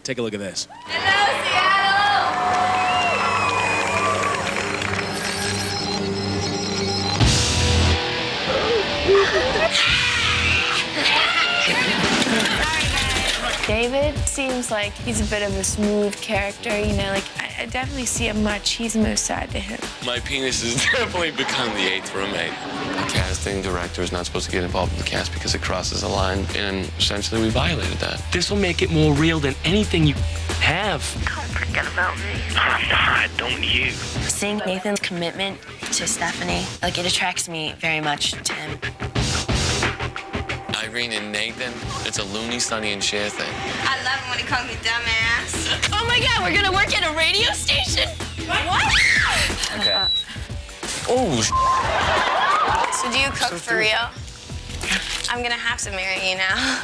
Take a look at this. Hello, Seattle! David seems like he's a bit of a smooth character, you know, like I definitely see a much he's most side to him. My penis has definitely become the 8th roommate. The casting director is not supposed to get involved with the cast because it crosses a line, and essentially we violated that. This will make it more real than anything you have. Don't forget about me. I'm not, don't you? Seeing Nathan's commitment to Stephanie, like it attracts me very much to him. Irene and Nathan, it's a Looney, Sonny, and Cher thing. I love him when he calls me dumbass. Oh my God, we're gonna work at a radio station? What? Okay. Oh, So do you cook for real? I'm gonna have to marry you now.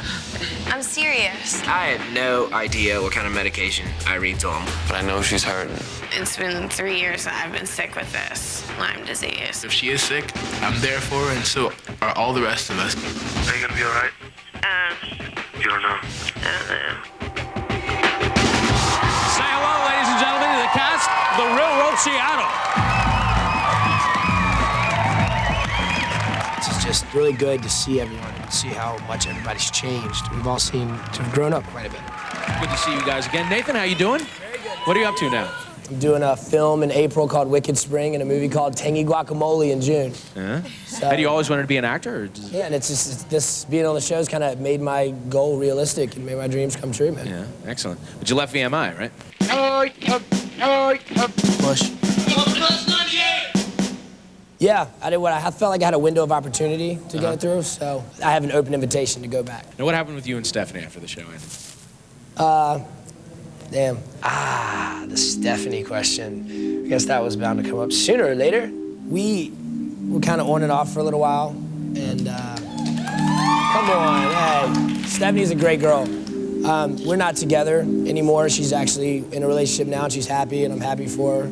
I'm serious. I had no idea what kind of medication Irene's on. but I know she's hurting. It's been 3 years that I've been sick with this Lyme disease. If she is sick, I'm there for her, and so are all the rest of us. Are you gonna be all right? You don't know. I don't know. Say hello, ladies and gentlemen, to the cast of The Real World Seattle. It's just really good to see everyone and see how much everybody's changed. We've all seemed to have grown up quite a bit. Good to see you guys again. Nathan, how you doing? Very good. What are you up to now? I'm doing a film in April called Wicked Spring and a movie called Tangy Guacamole in June. So, Had you always wanted to be an actor? Or just... Yeah, and this being on the show's kind of made my goal realistic and made my dreams come true, man. Yeah, excellent. But you left VMI, right? Push. Yeah, I did what I felt like I had a window of opportunity to go through, so I have an open invitation to go back. Now, what happened with you and Stephanie after the show ended? Damn. The Stephanie question. I guess that was bound to come up sooner or later. We were kind of on and off for a little while, and come on, hey, Stephanie's a great girl. We're not together anymore. She's actually in a relationship now, and she's happy, and I'm happy for her.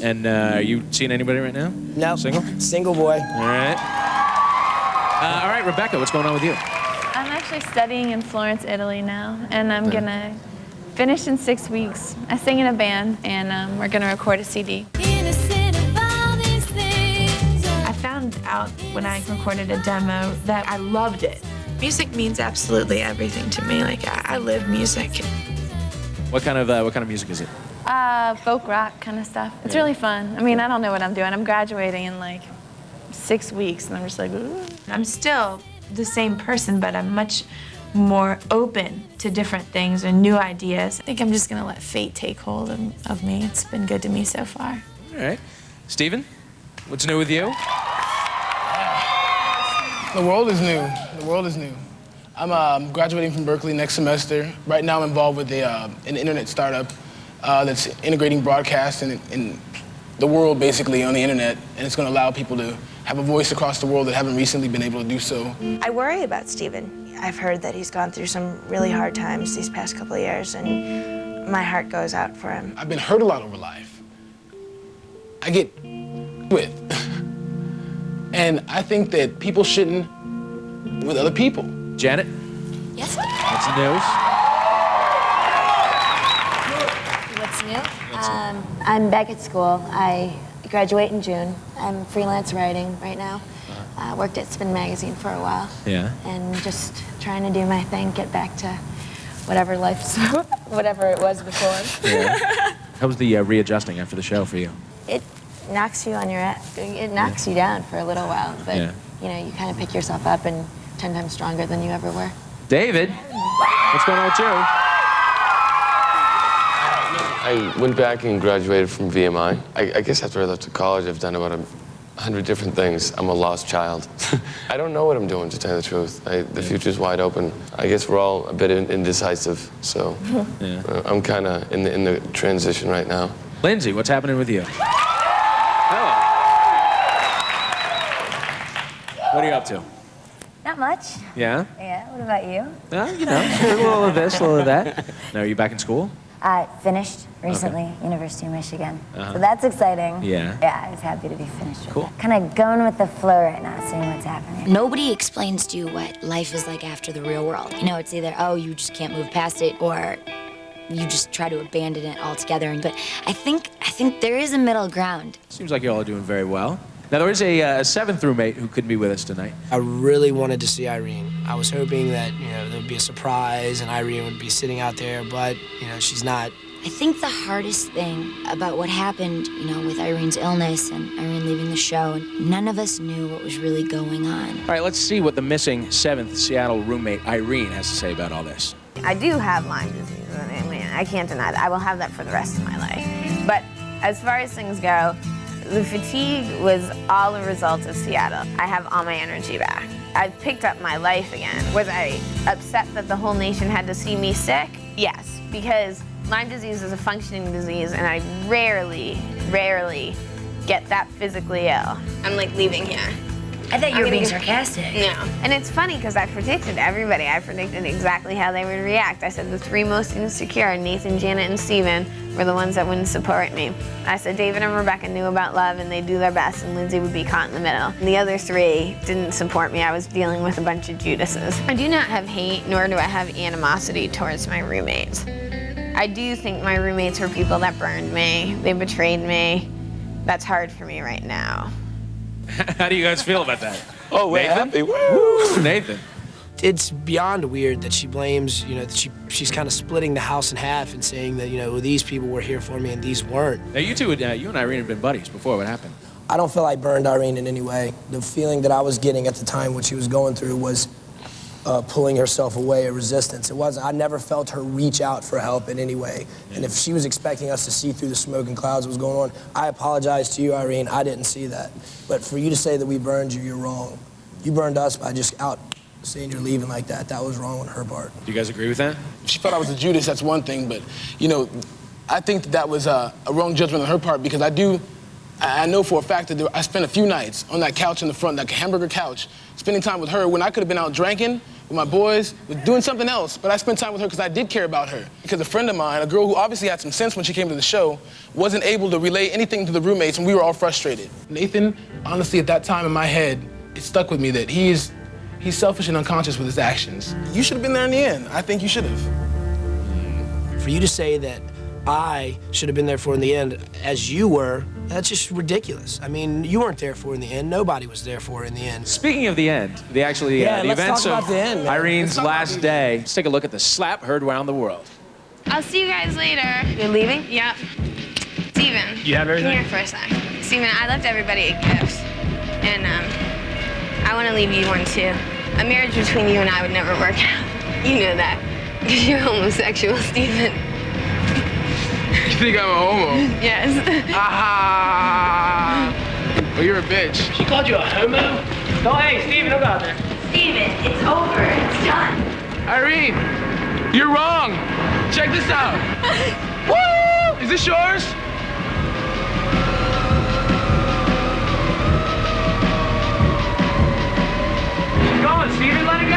And are you seeing anybody right now? No. Single? Single boy. All right. All right, Rebecca, what's going on with you? I'm actually studying in Florence, Italy now, and I'm gonna finish in 6 weeks. I sing in a band, and we're gonna record a CD. I found out when I recorded a demo that I loved it. Music means absolutely everything to me. Like I live music. What kind of music is it? Folk rock kind of stuff. It's really fun. I mean, I don't know what I'm doing. I'm graduating in like 6 weeks, and I'm just like, ooh. I'm still the same person, but I'm much more open to different things and new ideas. I think I'm just gonna let fate take hold of me. It's been good to me so far. All right. Steven, what's new with you? The world is new. The world is new. I'm graduating from Berkeley next semester. Right now I'm involved with an internet startup that's integrating broadcast in the world basically on the internet, and it's going to allow people to have a voice across the world that haven't recently been able to do so. I worry about Steven. I've heard that he's gone through some really hard times these past couple of years, and my heart goes out for him. I've been hurt a lot over life. I get with. And I think that people shouldn't with other people. Janet? Yes? What's the news? What's new? I'm back at school. I graduate in June. I'm freelance writing right now. Worked at Spin Magazine for a while. Yeah. And just trying to do my thing, get back to whatever whatever it was before. Yeah. How was the readjusting after the show for you? It knocks you on your ass. It knocks you down for a little while, but you know, you kind of pick yourself up and 10 times stronger than you ever were. David, what's going on with you? I went back and graduated from VMI. I guess after I left college, I've done about 100 different things. I'm a lost child. I don't know what I'm doing, to tell you the truth. The future's wide open. I guess we're all a bit indecisive, so I'm kind of in the transition right now. Lindsay, what's happening with you? What are you up to? Not much. Yeah? Yeah, what about you? You know, a little of this, a little of that. Now, are you back in school? I finished recently, University of Michigan. So that's exciting. Yeah. Yeah, I was happy to be finished. Cool. Kind of going with the flow right now, seeing what's happening. Nobody explains to you what life is like after the real world. You know, it's either, oh, you just can't move past it, or you just try to abandon it altogether. But I think there is a middle ground. Seems like you all are doing very well. Now, there is a seventh roommate who couldn't be with us tonight. I really wanted to see Irene. I was hoping that, there would be a surprise and Irene would be sitting out there, but, she's not. I think the hardest thing about what happened, with Irene's illness and Irene leaving the show, none of us knew what was really going on. All right, let's see what the missing seventh Seattle roommate, Irene, has to say about all this. I do have Lyme disease. I mean, I can't deny that. I will have that for the rest of my life. But as far as things go, the fatigue was all a result of Seattle. I have all my energy back. I've picked up my life again. Was I upset that the whole nation had to see me sick? Yes, because Lyme disease is a functioning disease, and I rarely get that physically ill. I'm like leaving here. I thought you were being sarcastic. No. And it's funny because I predicted everybody. I predicted exactly how they would react. I said the three most insecure, Nathan, Janet, and Steven, were the ones that wouldn't support me. I said David and Rebecca knew about love and they'd do their best, and Lindsay would be caught in the middle. And the other three didn't support me. I was dealing with a bunch of Judases. I do not have hate, nor do I have animosity towards my roommates. I do think my roommates were people that burned me. They betrayed me. That's hard for me right now. How do you guys feel about that? Oh, we're Nathan? happy. Woo! Nathan. It's beyond weird that she blames, that she's kind of splitting the house in half and saying that, these people were here for me and these weren't. Now, you two, you and Irene have been buddies before. What happened? I don't feel I burned Irene in any way. The feeling that I was getting at the time what she was going through was pulling herself away, a resistance. It wasn't, I never felt her reach out for help in any way. Yeah. And if she was expecting us to see through the smoke and clouds that was going on, I apologize to you, Irene, I didn't see that. But for you to say that we burned you, you're wrong. You burned us by just out saying you're leaving like that. That was wrong on her part. Do you guys agree with that? If she thought I was a Judas, that's one thing, but, I think that was a wrong judgment on her part because I know for a fact that I spent a few nights on that couch in the front, that hamburger couch, spending time with her when I could have been out drinking with my boys, with doing something else, but I spent time with her because I did care about her. Because a friend of mine, a girl who obviously had some sense when she came to the show, wasn't able to relay anything to the roommates, and we were all frustrated. Nathan, honestly, at that time in my head, it stuck with me that he's selfish and unconscious with his actions. You should have been there in the end. I think you should have. For you to say that I should have been there for in the end as you were, that's just ridiculous. I mean, you weren't there for in the end. Nobody was there for in the end. Speaking of the end, the events of Irene's last day, let's take a look at the slap heard around the world. I'll see you guys later. You're leaving? Yep. Steven. You have everything? Come here for a sec. Steven, I left everybody a gift. And I want to leave you one too. A marriage between you and I would never work out. You know that. Because you're homosexual, Steven. You think I'm a homo? Yes. Ah! Well, you're a bitch. She called you a homo? Oh, hey, Steven, don't go out there. Steven, it's over. It's done. Irene, you're wrong. Check this out. Woo! Is this yours? She's going, Steven, let it go.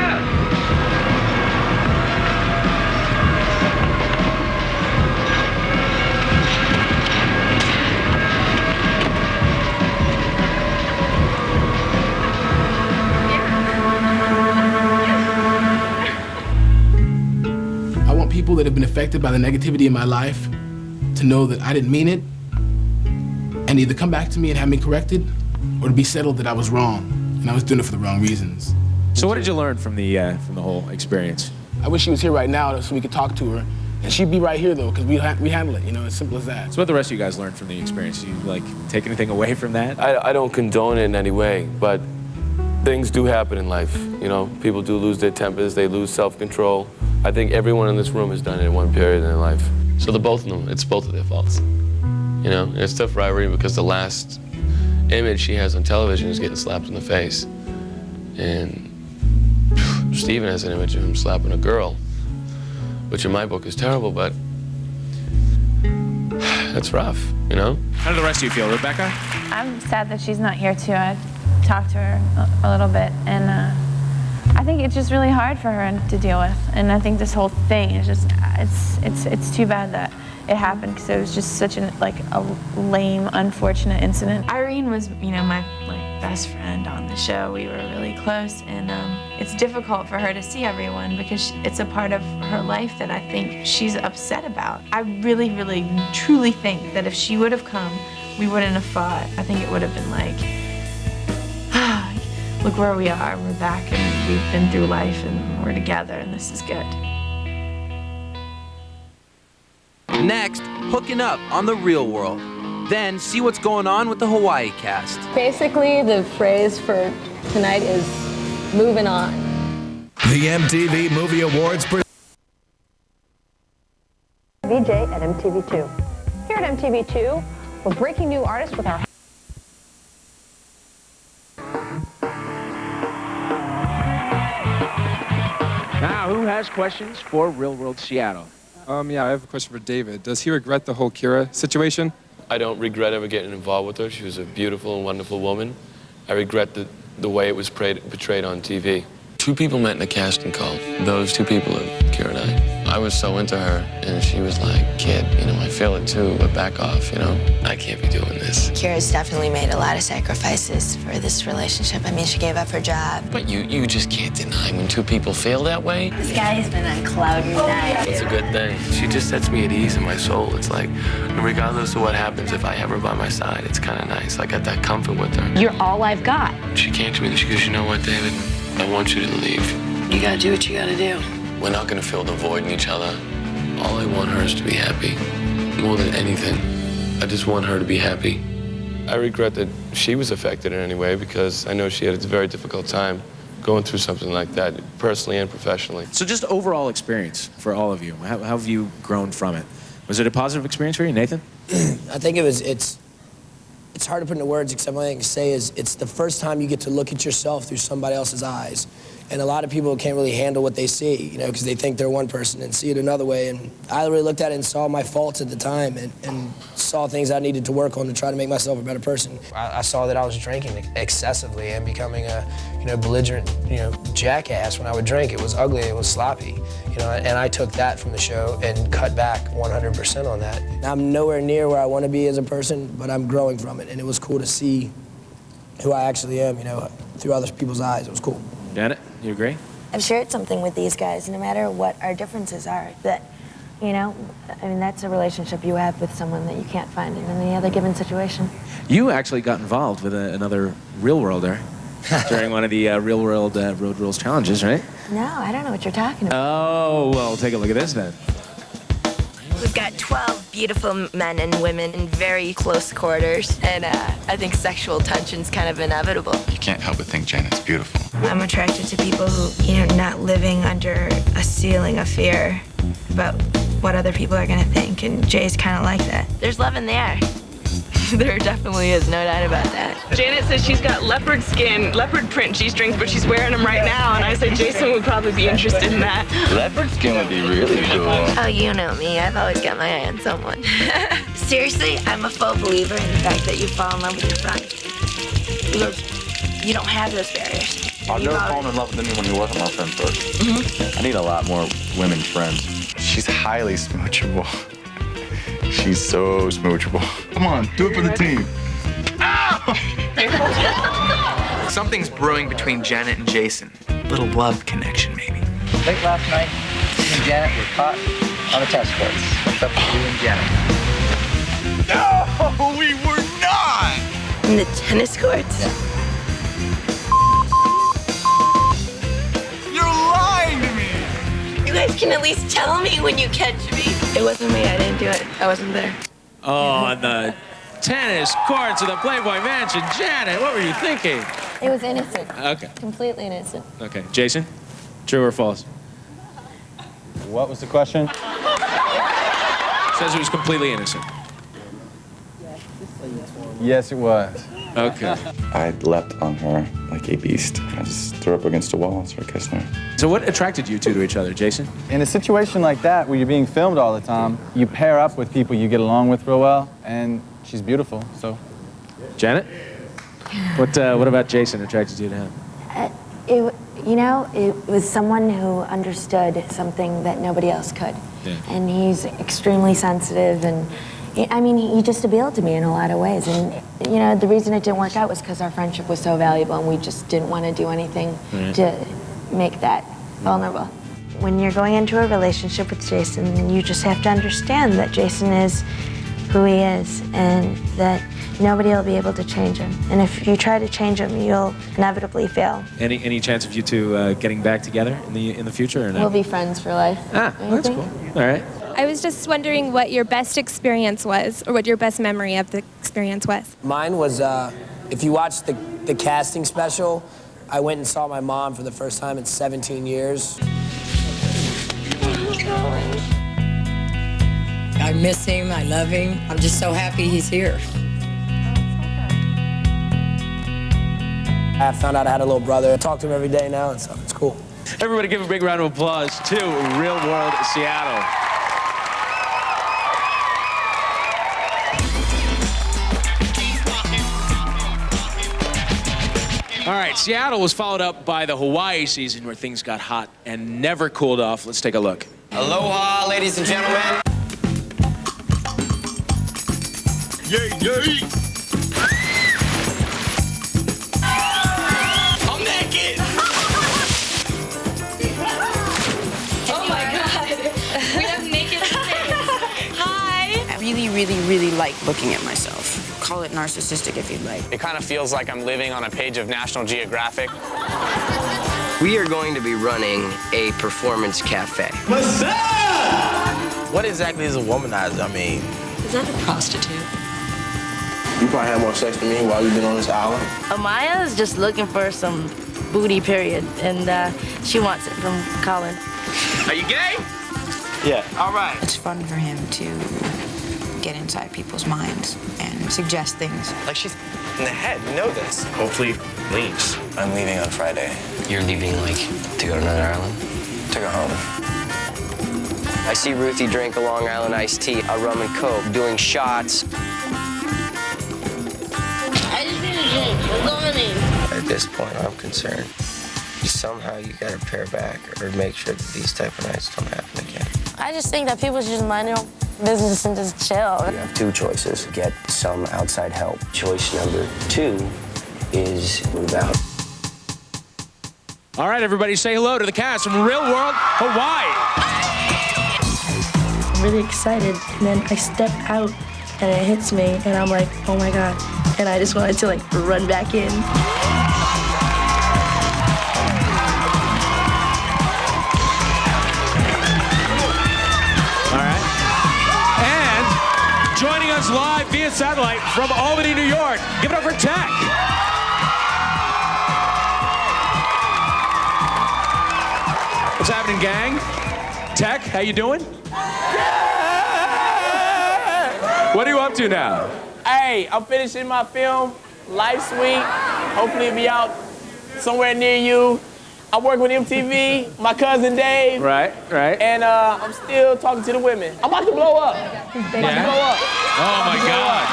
People that have been affected by the negativity in my life to know that I didn't mean it and either come back to me and have me corrected or to be settled that I was wrong and I was doing it for the wrong reasons. So what did you learn from the whole experience? I wish she was here right now so we could talk to her, and she'd be right here though because we handle it, as simple as that. So what the rest of you guys learned from the experience? Do you take anything away from that? I don't condone it in any way, but things do happen in life. People do lose their tempers, they lose self-control. I think everyone in this room has done it in one period in their life. So the both of them, it's both of their faults. And it's tough for Irene because the last image she has on television is getting slapped in the face. And Steven has an image of him slapping a girl, which in my book is terrible, but that's rough, How do the rest of you feel, Rebecca? I'm sad that she's not here too. I talked to her a little bit, and I think it's just really hard for her to deal with. And I think this whole thing is just, it's too bad that it happened because it was just such a lame, unfortunate incident. Irene was, my best friend on the show. We were really close, and it's difficult for her to see everyone because it's a part of her life that I think she's upset about. I really, really, truly think that if she would have come, we wouldn't have fought. I think it would have been like, look where we are, we're back and we've been through life and we're together and this is good. Next, hooking up on The Real World. Then see what's going on with the Hawaii cast. Basically, the phrase for tonight is moving on. The MTV Movie Awards. VJ at MTV2. Here at MTV2, we're breaking new artists with our... Now, who has questions for Real World Seattle? Yeah, I have a question for David. Does he regret the whole Kira situation? I don't regret ever getting involved with her. She was a beautiful and wonderful woman. I regret the way it was portrayed on TV. Two people met in a casting call. Those two people are Kira and I. I was so into her, and she was like, kid, you know, I feel it too, but back off, you know? I can't be doing this. Kira's definitely made a lot of sacrifices for this relationship. I mean, she gave up her job. But you just can't deny when two people feel that way. This guy's been on cloud nine. It's a good thing. She just sets me at ease in my soul. It's like, regardless of what happens, if I have her by my side, it's kind of nice. I got that comfort with her. You're all I've got. She came to me and she goes, you know what, David? I want you to leave. You gotta do what you gotta do. We're not gonna fill the void in each other. All I want her is to be happy. More than anything, I just want her to be happy. I regret that she was affected in any way because I know she had a very difficult time going through something like that, personally and professionally. So just overall experience for all of you. How have you grown from it? Was it a positive experience for you, Nathan? I think it's hard to put into words, except what I can say is it's the first time you get to look at yourself through somebody else's eyes. And a lot of people can't really handle what they see, you know, because they think they're one person and see it another way. And I really looked at it and saw my faults at the time and saw things I needed to work on to try to make myself a better person. I saw that I was drinking excessively and becoming a, belligerent, jackass when I would drink. It was ugly, it was sloppy, and I took that from the show and cut back 100% on that. I'm nowhere near where I want to be as a person, but I'm growing from it. And it was cool to see who I actually am, through other people's eyes. It was cool. Janet, you agree? I've shared something with these guys, no matter what our differences are, that, that's a relationship you have with someone that you can't find in any other given situation. You actually got involved with another Real Worlder during one of the Real World Road Rules challenges, right? No, I don't know what you're talking about. Oh, well, take a look at this then. We've got 12 beautiful men and women in very close quarters, and I think sexual tension's kind of inevitable. You can't help but think Janet's beautiful. I'm attracted to people who, not living under a ceiling of fear about what other people are gonna think, and Jay's kind of like that. There's love in the air. There definitely is, no doubt about that. Janet says she's got leopard skin, leopard print G-strings, but she's wearing them right now, and I said Jason would probably be interested in that. Leopard skin would be really cool. Oh, you know me. I've always got my eye on someone. Seriously, I'm a full believer in the fact that you fall in love with your friends. You don't have those barriers. I've never fallen in love with anyone who wasn't my friend first. I need a lot more women friends. She's highly smoochable. She's so smoochable. Come on, do it for the team. Something's brewing between Janet and Jason. Little love connection, maybe. Late last night, me and Janet were caught on the test courts. What's up with you and Janet? No, we were not! In the tennis courts? Yeah. You're lying to me! You guys can at least tell me when you catch me. It wasn't me, I didn't do it. I wasn't there. Oh, on the tennis courts of the Playboy Mansion. Janet, what were you thinking? It was innocent. Okay. Completely innocent. Okay. Jason, true or false? What was the question? Says it was completely innocent. Yes, it was. Okay. I leapt on her like a beast. I just threw her up against a wall and started kissing her. So what attracted you two to each other, Jason? In a situation like that, where you're being filmed all the time, you pair up with people you get along with real well, and she's beautiful, so. Janet? What about Jason attracted you to him? It was someone who understood something that nobody else could. Yeah. And he's extremely sensitive, and he just appealed to me in a lot of ways. And, the reason it didn't work out was because our friendship was so valuable and we just didn't want to do anything to make that vulnerable. When you're going into a relationship with Jason, you just have to understand that Jason is who he is and that nobody will be able to change him. And if you try to change him, you'll inevitably fail. Any chance of you two getting back together in the future or no? We'll be friends for life. Ah, that's cool. All right. I was just wondering what your best experience was, or what your best memory of the experience was. Mine was, if you watch the casting special, I went and saw my mom for the first time in 17 years. I miss him, I love him. I'm just so happy he's here. I found out I had a little brother. I talk to him every day now, and so it's cool. Everybody give a big round of applause to Real World Seattle. All right, Seattle was followed up by the Hawaii season where things got hot and never cooled off. Let's take a look. Aloha, ladies and gentlemen. Yay, yay. I'm naked. Oh my God. We have naked things. Hi. I really like looking at myself. Call it narcissistic if you'd like. It kind of feels like I'm living on a page of National Geographic. We are going to be running a performance cafe. What's up? What exactly is a womanizer? I mean, Is that a prostitute? you probably had more sex than me while you've been on this island. Amaya is just looking for some booty, period, and she wants it from Colin. Are you gay? Yeah. All right. It's fun for him to get inside people's minds and suggest things. Like she's in the head, you know this. Hopefully leaves. I'm leaving on Friday. You're leaving, like, to go to another island? To go home. I see Ruthie drink a Long Island iced tea, a rum and coke, doing shots. I just need a drink. We're going. At this point, I'm concerned. Somehow you gotta pare back or make sure that these type of nights don't happen again. I just think that people should just mind their own business and just chill. You have two choices. Get some outside help. Choice number 2 is move out. All right, everybody say hello to the cast from Real World Hawaii. I'm really excited, and then I step out, and it hits me, and I'm like, oh my God. And I just wanted to like run back in. Joining us live via satellite from Albany, New York. Give it up for Tech. What's happening, gang? Tech, how you doing? What are you up to now? Hey, I'm finishing my film, Life Suite. Hopefully it'll be out somewhere near you. I'm working with MTV, my cousin Dave. Right. And I'm still talking to the women. I'm about to blow up. I'm about to blow up. Oh my God.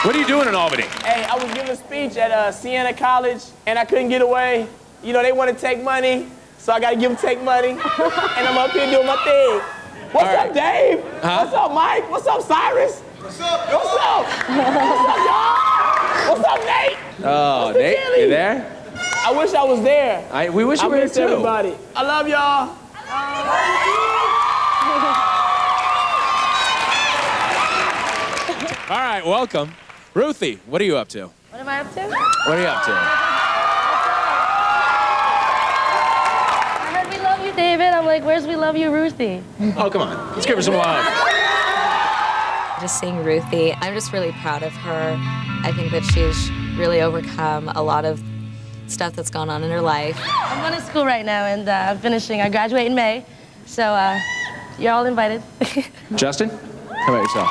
What are you doing in Albany? Hey, I was giving a speech at Siena College, and I couldn't get away. You know, they want to take money, so I got to give them take money. And I'm up here doing my thing. What's up, Dave? Huh? What's up, Mike? What's up, Cyrus? What's up? What's up? What's up, y'all? What's up, Nate? Oh, What's Nate, you there? I wish I was there. We wish you were here too. Everybody. I love y'all. All right, welcome. Ruthie, what are you up to? What am I up to? What are you up to? I heard we love you, David. I'm like, where's we love you, Ruthie? Oh, come on. Let's give her some love. Just seeing Ruthie, I'm just really proud of her. I think that she's really overcome a lot of stuff that's gone on in her life. I'm going to school right now, and I'm finishing. I graduate in May, so you're all invited. Justin, how about yourself?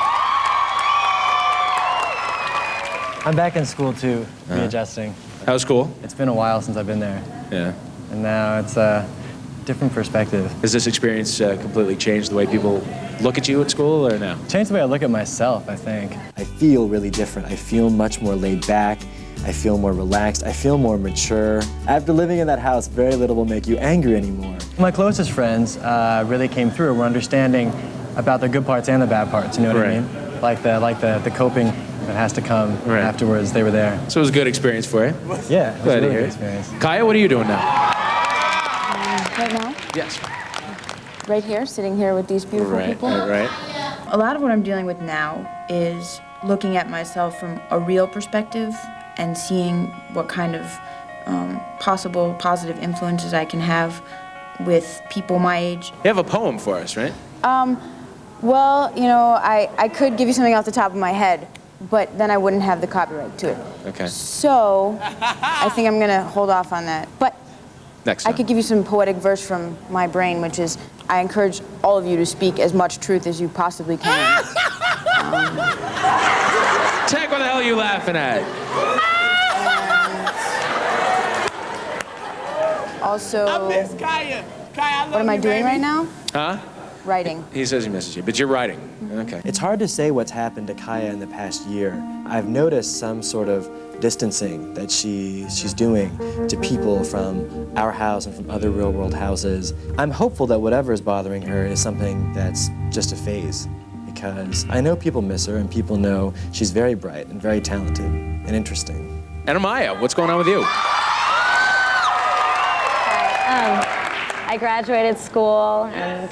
I'm back in school too, readjusting. How's school? It's been a while since I've been there. Yeah. And now it's a different perspective. Has this experience completely changed the way people look at you at school or no? Changed the way I look at myself, I think. I feel really different. I feel much more laid back. I feel more relaxed. I feel more mature. After living in that house, very little will make you angry anymore. My closest friends really came through. We're understanding about the good parts and the bad parts, you know what I mean? Like the coping that has to come afterwards. They were there. So it was a good experience for you? Yeah, it was Glad a to really hear good it. experience. Kaya, what are you doing now? Yes. Right here, sitting here with these beautiful people. Right. A lot of what I'm dealing with now is looking at myself from a real perspective and seeing what kind of possible positive influences I can have with people my age. You have a poem for us, right? Well, you know, I could give you something off the top of my head, but then I wouldn't have the copyright to it. Okay. So, I think I'm gonna hold off on that. But next I time. could give you some poetic verse from my brain, which is, I encourage all of you to speak as much truth as you possibly can. Tech, what the hell are you laughing at? Also, I miss Kaya. Kaya, I love what am I you, doing baby. right now? Huh? Writing. He says he misses you, but you're writing. Okay. It's hard to say what's happened to Kaya in the past year. I've noticed some sort of distancing that she's doing to people from our house and from other real-world houses. I'm hopeful that whatever is bothering her is something that's just a phase, because I know people miss her and people know she's very bright and very talented and interesting. And Amaya, what's going on with you? I graduated school and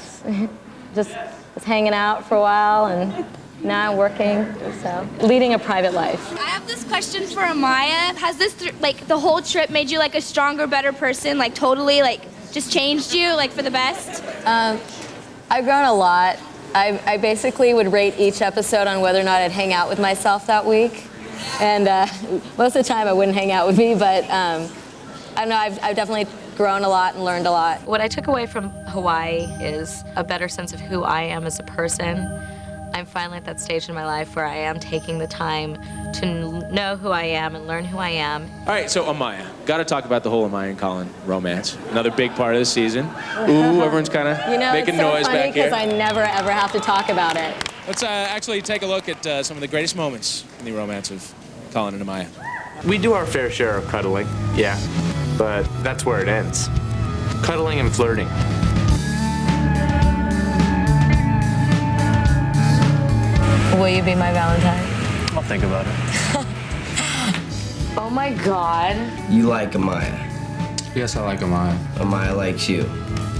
just was hanging out for a while, and now I'm working, so leading a private life. I have this question for Amaya. Has this, like, the whole trip made you, like, a stronger, better person? Like, totally, like, just changed you, like, for the best? I've grown a lot. I basically would rate each episode on whether or not I'd hang out with myself that week. And most of the time I wouldn't hang out with me, but I don't know, I've definitely grown a lot and learned a lot. What I took away from Hawaii is a better sense of who I am as a person. I'm finally at that stage in my life where I am taking the time to know who I am and learn who I am. All right, so Amaya, got to talk about the whole Amaya and Colin romance. Another big part of the season. Ooh, everyone's kind of making noise back here. Because I never ever have to talk about it. Let's actually take a look at some of the greatest moments in the romance of Colin and Amaya. We do our fair share of cuddling, yeah, but that's where it ends. Cuddling and flirting. Will you be my Valentine? I'll think about it. Oh my God. You like Amaya. Yes, I like Amaya. Amaya likes you.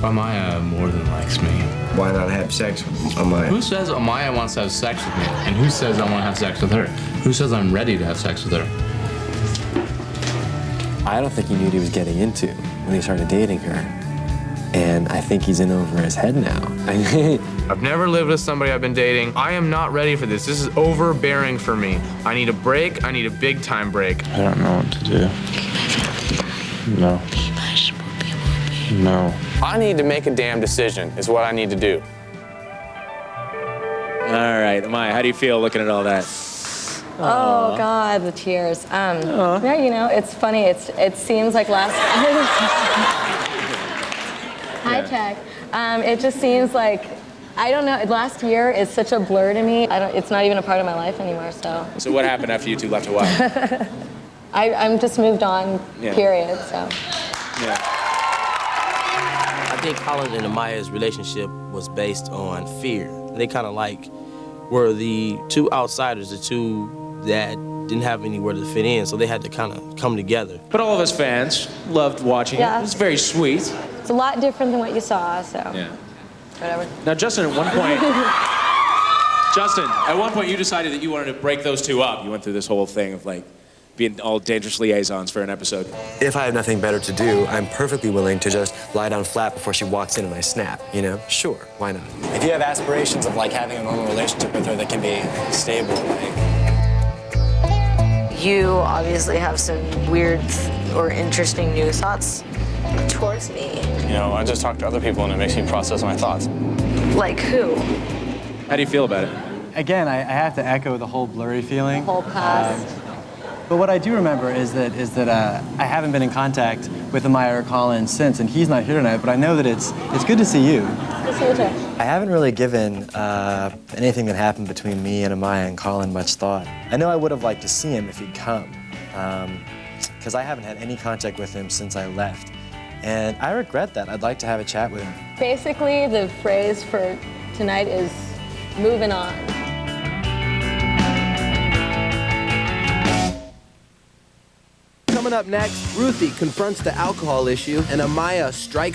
Amaya more than likes me. Why not have sex with Amaya? Who says Amaya wants to have sex with me? And who says I want to have sex with her? Who says I'm ready to have sex with her? I don't think he knew what he was getting into when he started dating her. And I think he's in over his head now. I've never lived with somebody I've been dating. I am not ready for this. This is overbearing for me. I need a break. I need a big time break. I don't know what to do. No. No. I need to make a damn decision is what I need to do. All right, Amaya, how do you feel looking at all that? Oh God, the tears. Yeah, you know, it's funny. It seems like last. Hi, Tech. It just seems like, I don't know. Last year is such a blur to me. It's not even a part of my life anymore. So. So what happened after you two left Hawaii? I'm just moved on. Yeah. Period. So. Yeah. I think Colin and Amaya's relationship was based on fear. They kind of like were the two outsiders, the two that didn't have anywhere to fit in, so they had to kind of come together. But all of us fans loved watching it. It was very sweet. It's a lot different than what you saw. So. Yeah. Whatever. Now, Justin, at one point you decided that you wanted to break those two up. You went through this whole thing of like being all dangerous liaisons for an episode. If I have nothing better to do, I'm perfectly willing to just lie down flat before she walks in and I snap, you know? Sure, why not? If you have aspirations of like having a normal relationship with her that can be stable, like... You obviously have some weird or interesting new thoughts towards me. You know, I just talk to other people and it makes me process my thoughts. Like who? How do you feel about it? Again, I have to echo the whole blurry feeling. Whole past. But what I do remember is that I haven't been in contact with Amaya or Colin since, and he's not here tonight, but I know that it's good to see you. Good to see you too. I haven't really given anything that happened between me and Amaya and Colin much thought. I know I would have liked to see him if he'd come, because I haven't had any contact with him since I left. And I regret that. I'd like to have a chat with him. Basically, the phrase for tonight is moving on. Coming up next, Ruthie confronts the alcohol issue and Amaya strikes